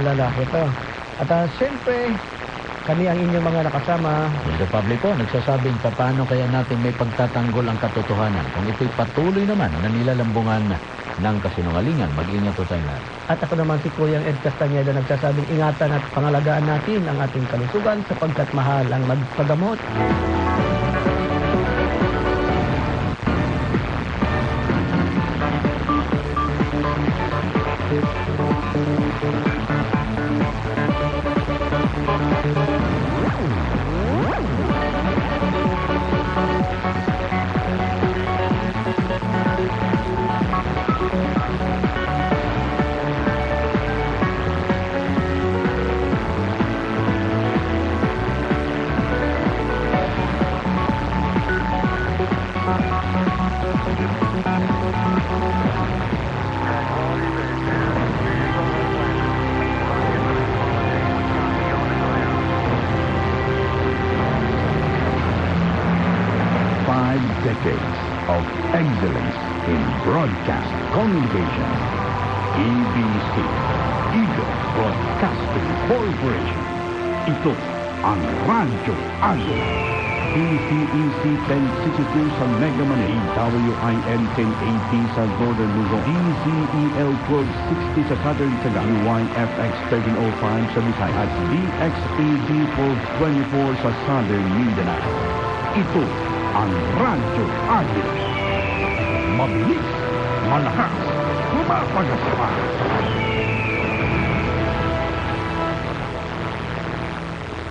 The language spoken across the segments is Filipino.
lalaki to. At siyempre, kami ang inyong mga nakasama. Yung Republic po, nagsasabing paano kaya natin may pagtatanggol ang katotohanan kung ito'y patuloy naman na nilalambungan ng kasinungalingan. Mag-ingat po tayo lahat. At ako naman si Kuyang Ed Castañeda nagsasabing ingatan at pangalagaan natin ang ating kalusugan sapagkat mahal ang magpagamot. Decades of excellence in broadcast communication. EBC, Eagle Broadcasting Corporation. Ito ang Radyo Agila. PCEC 1062 sa Mega Manila, WIN 1080 sa Northern Luzon, DZEL 1260 sa Southern Saga, YFX 1305 sa Visay at DXAD 1224 sa Southern Mindanao. Ito ang Radyo Agila. Mabilis, malakas, pumapagaspa.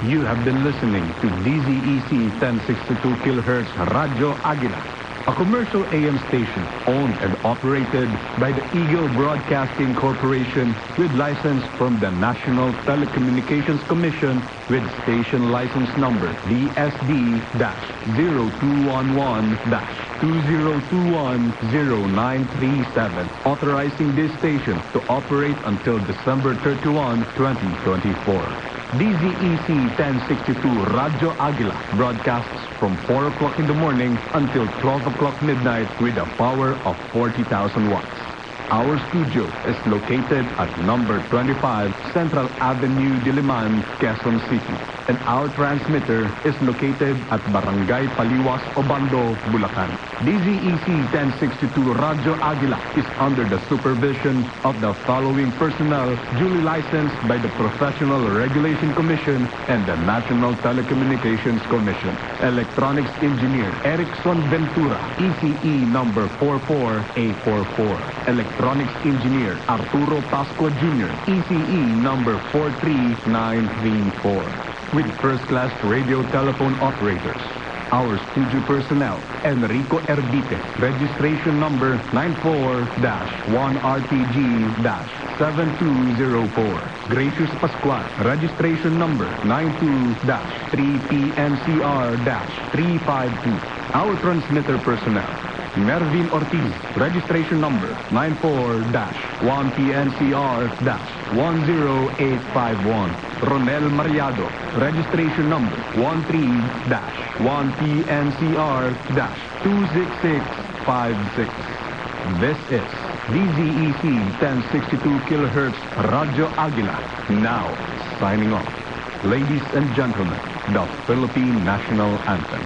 You have been listening to DZEC 1062 kHz Radyo Agila, a commercial AM station owned and operated by the Eagle Broadcasting Corporation with license from the National Telecommunications Commission with station license number DSD-021-2021-0937, authorizing this station to operate until December 31, 2024. DZEC 1062 Radyo Agila broadcasts from 4 o'clock in the morning until 12 o'clock midnight with a power of 40,000 watts. Our studio is located at number 25 Central Avenue, Diliman, Quezon City. And our transmitter is located at Barangay Paliwas, Obando, Bulacan. DZEC 1062 Radyo Agila is under the supervision of the following personnel duly licensed by the Professional Regulation Commission and the National Telecommunications Commission. Electronics Engineer Erickson Ventura, ECE number 44844. Electronics Engineer Arturo Pascua Jr., ECE number 43934. With first-class radio telephone operators. Our studio personnel, Enrico Erdite, registration number 94-1RTG-7204. Gracious Pascual, registration number 92-3PNCR-352. Our transmitter personnel, Mervin Ortiz, registration number 94-1PNCR-10851. Ronel Mariado, registration number 13-1PNCR-26656. This is DZEC 1062 kHz Radyo Agila, now signing off. Ladies and gentlemen, the Philippine National Anthem.